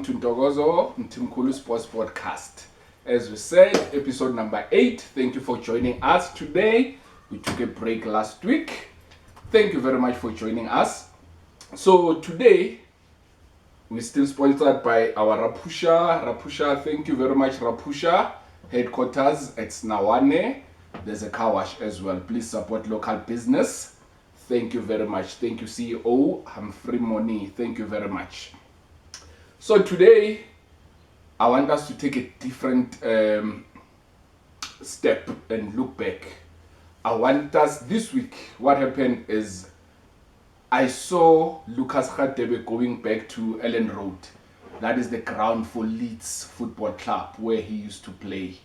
To Ntokozo Mtimkulu Sports Podcast. As we said, episode number 8. Thank you for joining us today. We took a break last week. Thank you very much for joining us. So today, we're still sponsored by our Rapusha, thank you very much, Rapusha. Headquarters at Snawane. There's a car wash as well. Please support local business. Thank you very much. Thank you, CEO Humphrey Moni. Thank you very much. So today, I want us to take a different step and look back. I want us, this week, what happened is, I saw Lucas Radebe going back to Ellen Road. That is the ground for Leeds Football Club, where he used to play.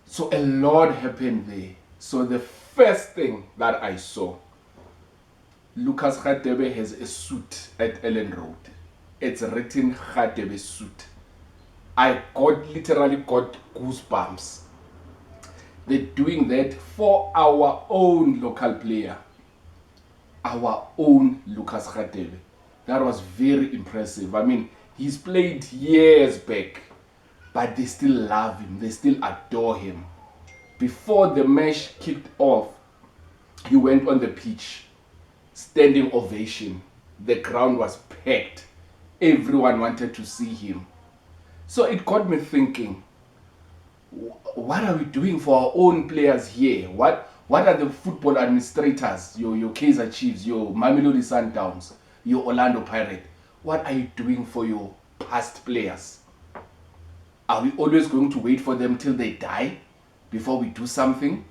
So a lot happened there. So the first thing that I saw, Lucas Radebe has a suit at Ellen Road. It's written Radebe suit. I literally got goosebumps. They're doing that for our own local player. Our own Lucas Radebe. That was very impressive. I mean, he's played years back, but they still love him. They still adore him. Before the match kicked off, he went on the pitch. Standing ovation. The ground was packed. Everyone wanted to see him. So it got me thinking, what are we doing for our own players here? What are the football administrators, your Kaizer Chiefs, your Mamelodi Sundowns, your Orlando Pirates, what are you doing for your past players? Are we always going to wait for them till they die before we do something?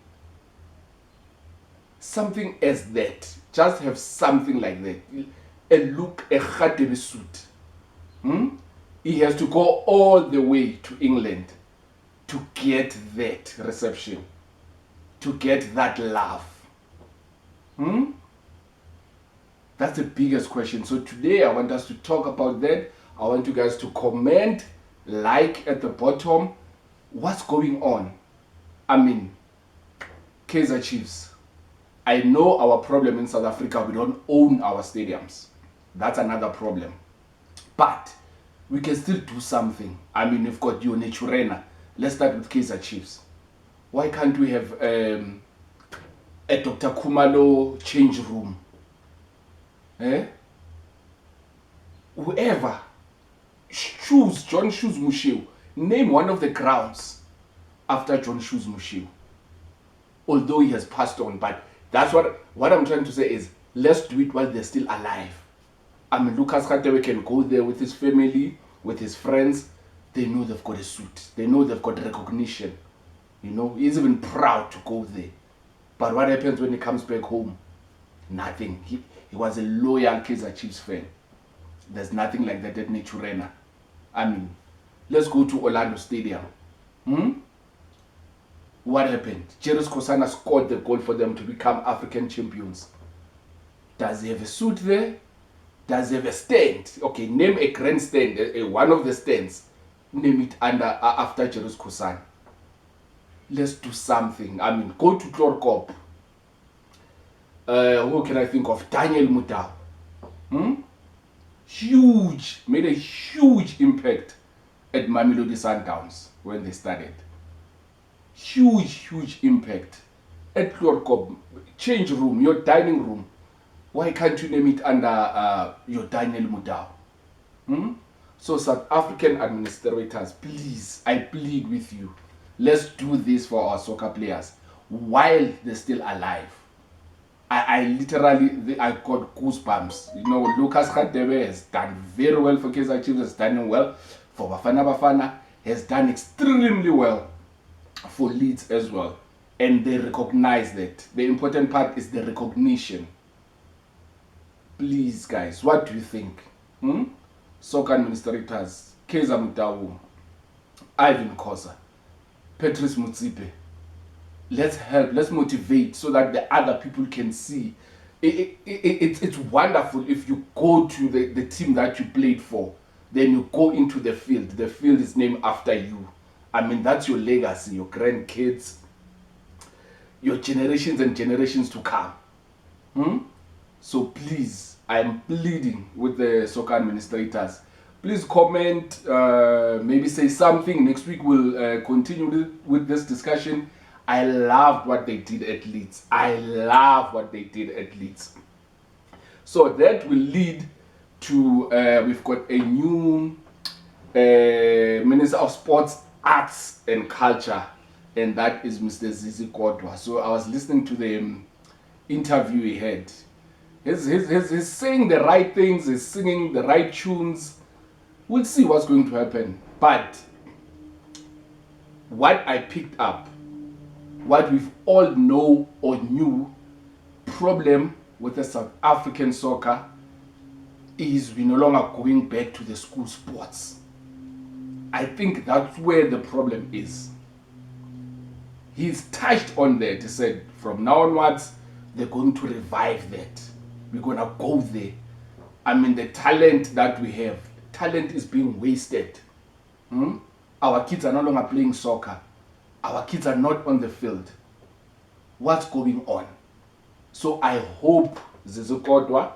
Something as that. Just have something like that. A Radebe suit. He has to go all the way to England to get that reception, to get that love. That's the biggest question. So today I want us to talk about that. I want you guys to comment, like at the bottom. What's going on? I mean, Kaizer Chiefs. I know our problem in South Africa, we don't own our stadiums. That's another problem. But we can still do something. I mean, we've got your Naturena. Let's start with Kaizer Chiefs. Why can't we have a Dr. Khumalo change room? Whoever. John Shoes Mushiu. Name one of the grounds after John Shoes Mushiu. Although he has passed on, but that's what I'm trying to say is, let's do it while they're still alive. I mean, Lucas Radebe can go there with his family, with his friends. They know they've got a suit. They know they've got recognition. You know, he's even proud to go there. But what happens when he comes back home? Nothing. He was a loyal Kaizer Chiefs fan. There's nothing like that at Naturena. I mean, let's go to Orlando Stadium. What happened? Jerry Kosana scored the goal for them to become African champions. Does he have a suit there? Does he have a stand? Okay, name a grandstand, one of the stands. Name it after Jerry Kosana. Let's do something. I mean, go to Klorkop. Who can I think of? Daniel Mutau. Made a huge impact at Mamelodi Sundowns when they started. Huge impact. At Klorkop, change room, your dining room. Why can't you name it under your Daniel Mutau? So South African administrators, please, I plead with you. Let's do this for our soccer players while they're still alive. I literally got goosebumps. You know, Lucas Radebe has done very well for Kaizer Chiefs, has done well for Bafana, has done extremely well for Leeds as well. And they recognize that. The important part is the recognition. Please, guys, what do you think? Soccer administrators, Kaizer Mutau, Ivan Khosa, Patrice Mutsipe. Let's help, let's motivate so that the other people can see. It's wonderful if you go to the team that you played for, then you go into the field. The field is named after you. I mean, that's your legacy, your grandkids, your generations and generations to come. So please, I am pleading with the soccer administrators, Please comment, maybe say something. Next week we'll continue with this discussion. I loved what they did at Leeds. I love what they did at Leeds. So that will lead to, we've got a new Minister of Sports, Arts and Culture, and that is Mr. Zizi Kodwa. So I was listening to the interview he had. He's saying the right things, he's singing the right tunes. We'll see what's going to happen. But what I picked up, what we've all know or knew, problem with the South African soccer is we no longer going back to the school sports. I think that's where the problem is. He's touched on that. He said from now onwards, they're going to revive that. We're going to go there. I mean, the talent that we have, talent is being wasted. Our kids are no longer playing soccer. Our kids are not on the field. What's going on? So I hope Zizi Kodwa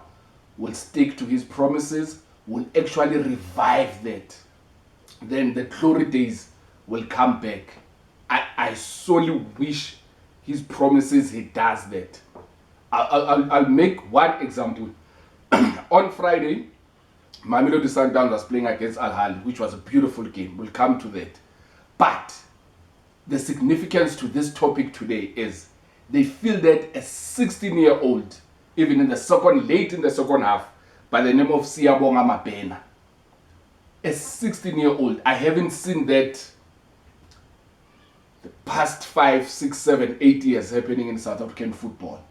will stick to his promises, will actually revive that. Then the glory days will come back. I solely wish his promises he does that. I'll make one example. On Friday, Mamelodi Sundowns was playing against Al Ahly, which was a beautiful game. We'll come to that. But the significance to this topic today is they feel that a 16-year-old, even in the late in the second half, by the name of Siyabonga Mabena, a 16-year-old, I haven't seen that the past 5, 6, 7, 8 years happening in South African football.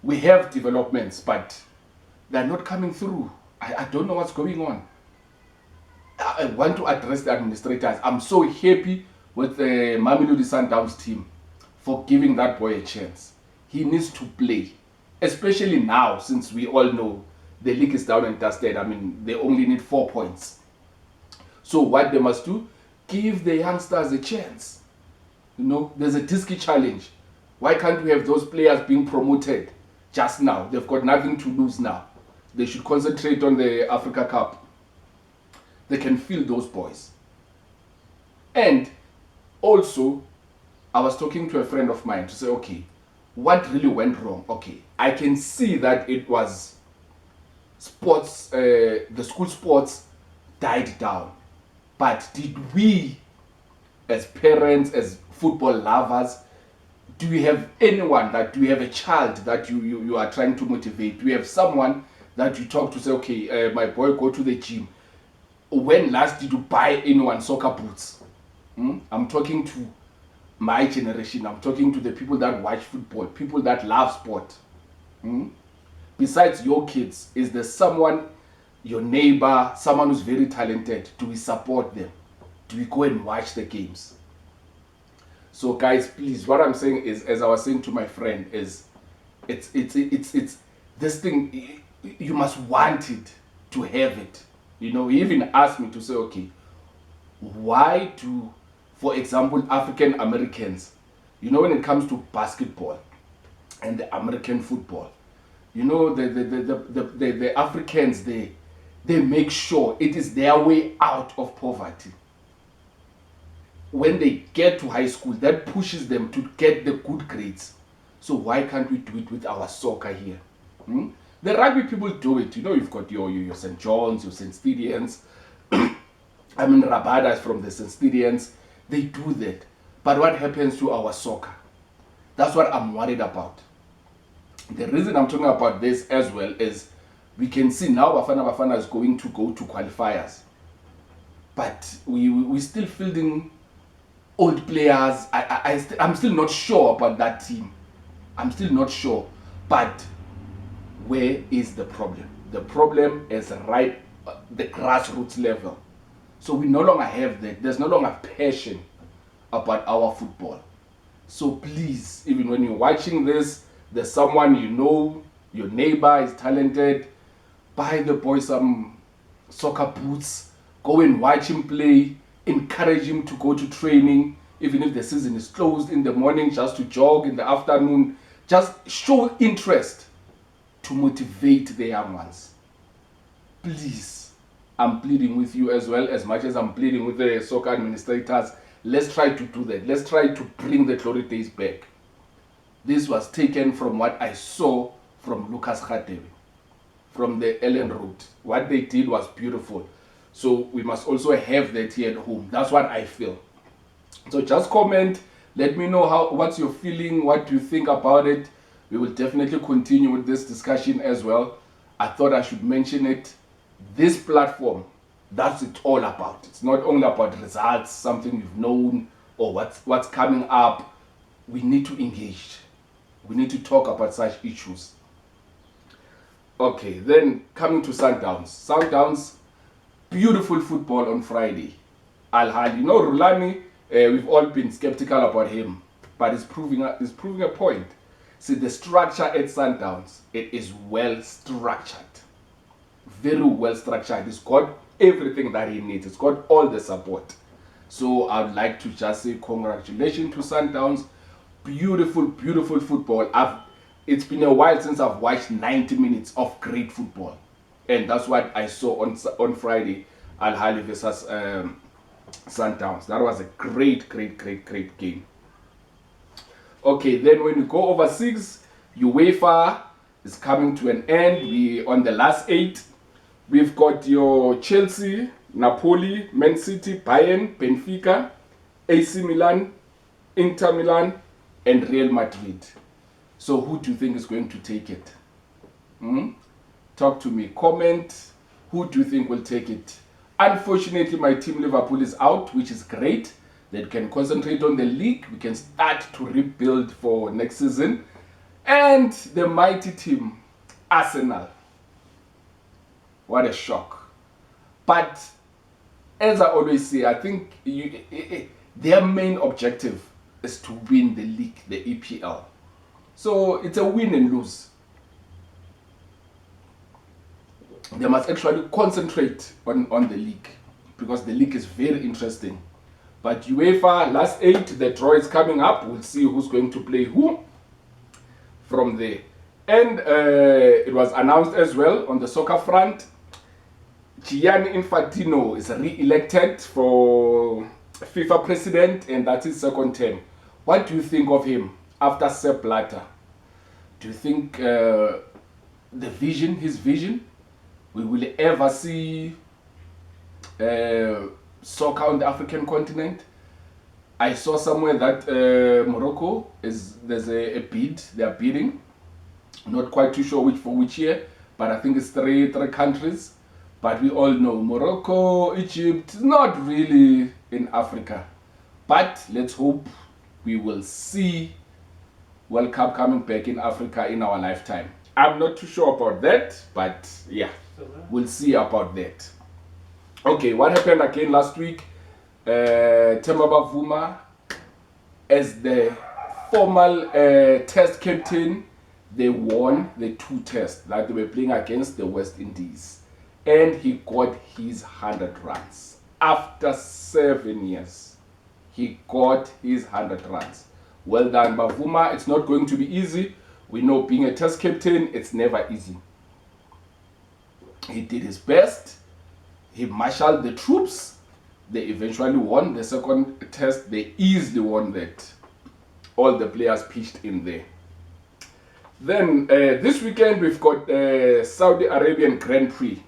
We have developments, but they're not coming through. I don't know what's going on. I want to address the administrators. I'm so happy with the Mamelodi Sundowns team for giving that boy a chance. He needs to play, especially now, since we all know the league is down and dusted. I mean, they only need 4 points. So what they must do, give the youngsters a chance. You know, there's a Diski challenge. Why can't we have those players being promoted just now? They've got nothing to lose now. They should concentrate on the Africa Cup. They can feel those boys. And also, I was talking to a friend of mine to say, okay, what really went wrong? Okay, I can see that it was sports, the school sports died down. But did we, as parents, as football lovers, do you have anyone do you have a child that you are trying to motivate? Do you have someone that you talk to say, okay, my boy, go to the gym? When last did you buy anyone soccer boots? I'm talking to my generation. I'm talking to the people that watch football, people that love sport. Besides your kids, is there someone, your neighbor, someone who's very talented? Do we support them? Do we go and watch the games? So guys, please, what I'm saying is, as I was saying to my friend, is it's this thing, you must want it to have it. You know, he even asked me to say, okay, why do, for example, African Americans, you know, when it comes to basketball and the American football, you know, the Africans, they make sure it is their way out of poverty. When they get to high school, that pushes them to get the good grades. So why can't we do it with our soccer here? The rugby people do it. You know, you've got your St. John's, your St. Stedians. I mean, Rabada is from the St. Stedians. They do that. But what happens to our soccer? That's what I'm worried about. The reason I'm talking about this as well is we can see now Bafana is going to go to qualifiers. But we still fielding old players. I'm still not sure about that team. I'm still not sure. But where is the problem? The problem is right at the grassroots level. So we no longer have that. There's no longer passion about our football. So please, even when you're watching this, there's someone you know, your neighbor is talented, buy the boy some soccer boots, go and watch him play, encourage him to go to training, even if the season is closed, in the morning just to jog, in the afternoon, just show interest to motivate the young ones. Please, I'm pleading with you as well, as much as I'm pleading with the soccer administrators. Let's try to do that. Let's try to bring the glory days back. This was taken from what I saw from Lucas Radebe, from the Ellen Road. What they did was beautiful. So we must also have that here at home. That's what I feel. So just comment. Let me know what's your feeling. What do you think about it? We will definitely continue with this discussion as well. I thought I should mention it. This platform, that's it all about. It's not only about results, something you've known, or what's coming up. We need to engage. We need to talk about such issues. Okay, then coming to Sundowns. Sundowns, beautiful football on Friday. Al-Hali, Rulani, we've all been skeptical about him, but he's proving a point. See, the structure at Sundowns, it is well structured. Very well structured. It's got everything that he needs. It's got all the support. So I'd like to just say congratulations to Sundowns. Beautiful, beautiful football. It's been a while since I've watched 90 minutes of great football. And that's what I saw on Friday, Al-Hali versus Sundowns. That was a great, great, great, great game. Okay, then when you go overseas, UEFA is coming to an end. We're on the last 8. We've got your Chelsea, Napoli, Man City, Bayern, Benfica, AC Milan, Inter Milan, and Real Madrid. So who do you think is going to take it? Talk to me. Comment. Who do you think will take it? Unfortunately, my team Liverpool is out, which is great. They can concentrate on the league. We can start to rebuild for next season. And the mighty team, Arsenal. What a shock. But as I always say, I think their main objective is to win the league, the EPL. So it's a win and lose. They must actually concentrate on the league, because the league is very interesting. But UEFA, last 8, the draw is coming up. We'll see who's going to play who from there. And it was announced as well on the soccer front, Gianni Infantino is re-elected for FIFA president, and that's his second term. What do you think of him after Sepp Blatter? Do you think his vision, we will ever see soccer on the African continent? I saw somewhere that Morocco there's a bid they are bidding. Not quite too sure for which year, but I think it's three countries. But we all know Morocco, Egypt is not really in Africa. But let's hope we will see World Cup coming back in Africa in our lifetime. I'm not too sure about that, but yeah, we'll see about that. Okay, what happened again last week? Themba Bavuma, as the formal test captain, they won the 2 tests that they were playing against the West Indies. And he got his 100 runs. After 7 years, he got his 100 runs. Well done, Bavuma. It's not going to be easy. We know being a test captain, it's never easy. He did his best. He marshaled the troops. They eventually won the second test. They easily won that. All the players pitched in there. Then this weekend we've got Saudi Arabian Grand Prix.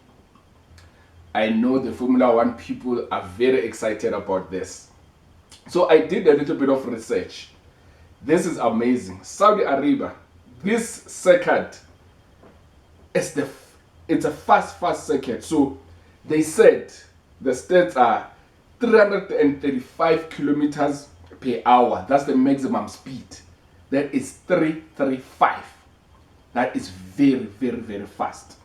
I know the Formula 1 people are very excited about this. So I did a little bit of research. This is amazing. Saudi Arabia, this circuit is it's a fast circuit. So they said the stats are 335 kilometers per hour. That's the maximum speed. That is 335. That is very, very, very fast.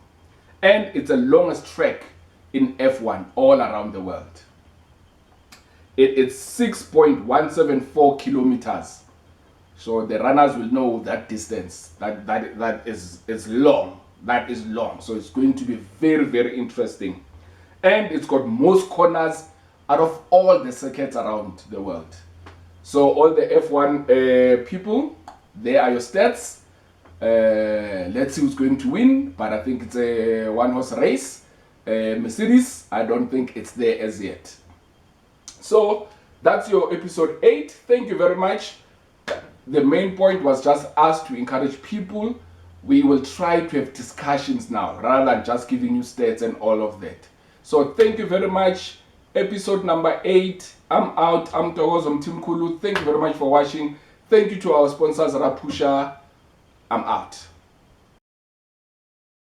And it's the longest track in F1 all around the world. It's 6.174 kilometers. So the runners will know that distance. That is long. That is long. So it's going to be very, very interesting. And it's got most corners out of all the circuits around the world. So all the F1 people, there are your stats. Let's see who's going to win. But I think it's a one-horse race. Mercedes, I don't think it's there as yet. So that's your episode 8. Thank you very much. The main point was just us to encourage people. We will try to have discussions now rather than just giving you stats and all of that. So thank you very much. Episode number 8. I'm out. I'm Togozo Mtimkulu. Thank you very much for watching. Thank you to our sponsors, Rapusha. I'm out.